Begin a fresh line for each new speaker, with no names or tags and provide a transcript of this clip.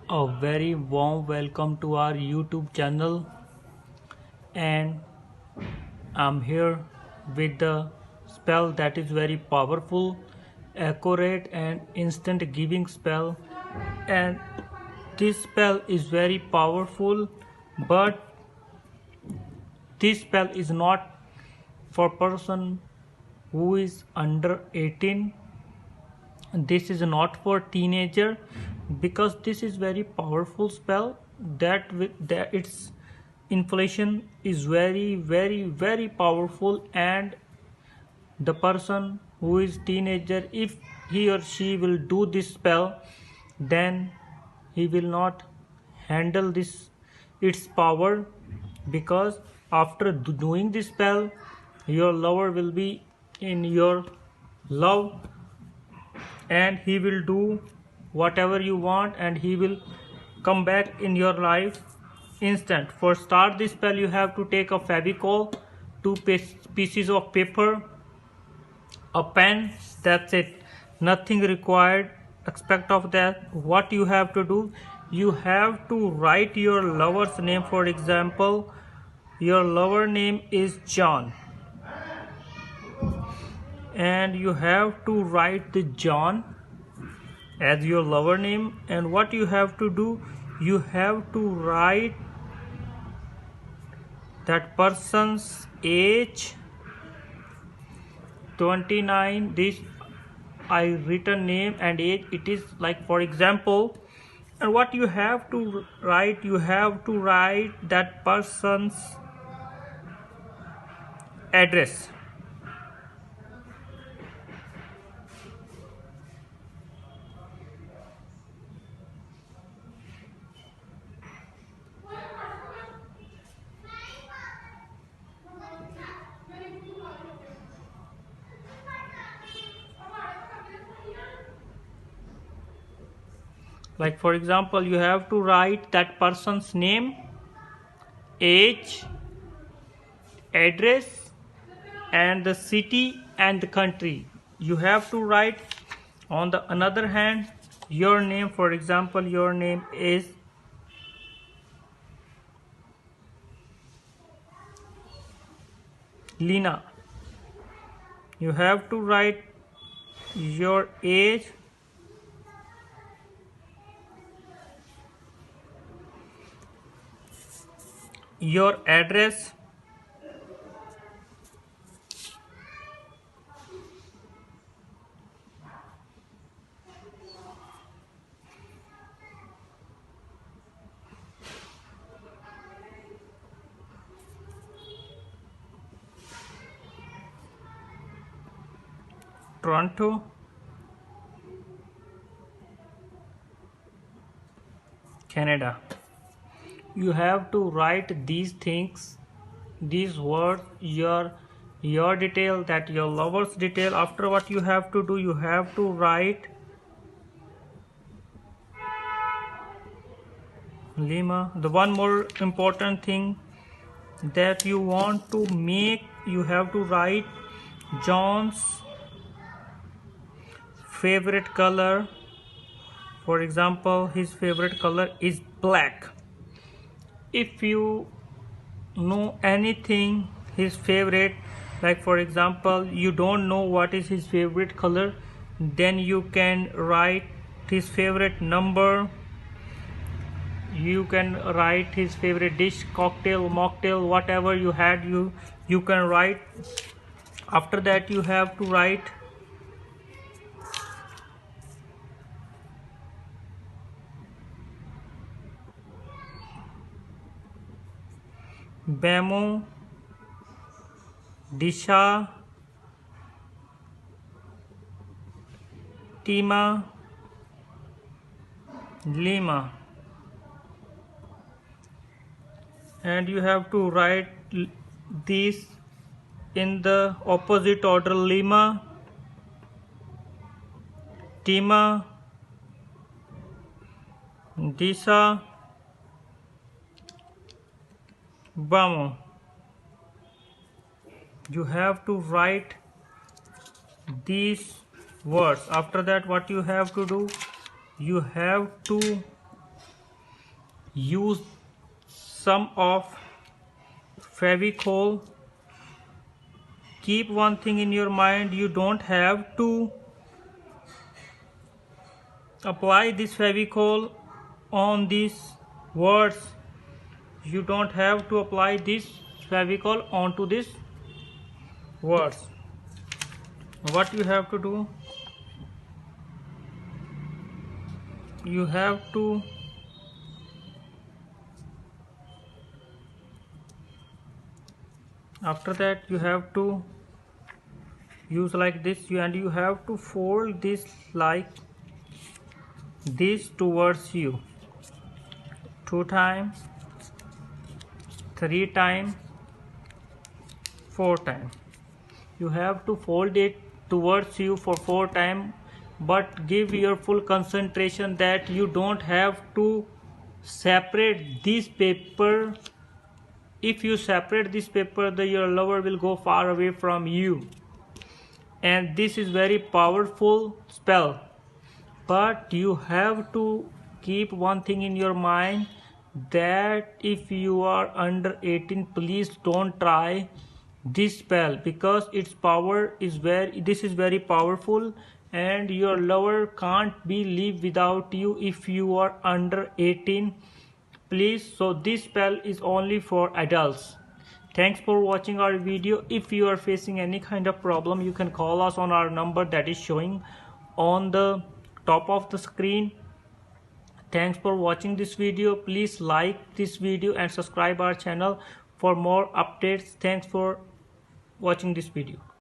A very warm welcome to our YouTube channel, and I'm here with the spell that is very powerful, accurate and instant giving spell. And this spell is very powerful, but this spell is not for person who is under 18. This is not for teenager, because this is very powerful spell that its inflation is very powerful, and the person who is teenager, if he or she will do this spell, then he will not handle this its power, because after doing this spell your lover will be in your love, and he will do whatever you want, and he will come back in your life instant. For start this spell, you have to take a Fevicol, two pieces of paper, a pen. That's it, nothing required. Expect of that, what you have to do, you have to write your lover's name. For example, your lover name is John, and you have to write the John as your lover name. And what you have to do, you have to write that person's age 29. This I written name and age, it is like, for example. And what you have to write, you have to write that person's address. Like, for example, you have to write that person's name, age, address, and the city and the country. You have to write. On the another hand, your name, for example, your name is Lina. You have to write your age, your address, Toronto, Canada. You have to write these things, these words, your detail, that your lover's detail. After, what you have to do, you have to write Lima. The one more important thing that you want to make, you have to write John's favorite color. For example, his favorite color is black. If you know anything his favorite, like, for example, you don't know what is his favorite color, then you can write his favorite number, you can write his favorite dish, cocktail, mocktail, whatever you had, you can write. After that, you have to write Bamo, Disha, Tima, Lima. And you have to write these in the opposite order: Lima, Tima, Disha, Bamo. You have to write these words. After that, what you have to do, you have to use some of Fevicol. Keep one thing in your mind, you don't have to apply this Fevicol on these words. You don't have to apply this Fevicol onto these words. What you have to do, you have to after that you have to use like this, and you have to fold this like this towards you 2 times, 3 times, 4 times. You have to fold it towards you for 4 times, but give your full concentration that you don't have to separate this paper. If you separate this paper, your lover will go far away from you, and this is very powerful spell. But you have to keep one thing in your mind, that if you are under 18, please don't try this spell, because its power is very powerful, and your lover can't be live without you if you are under 18. Please, so this spell is only for adults. Thanks for watching our video. If you are facing any kind of problem, you can call us on our number that is showing on the top of the screen. Thanks for watching this video. Please like this video and subscribe our channel for more updates. Thanks for watching this video.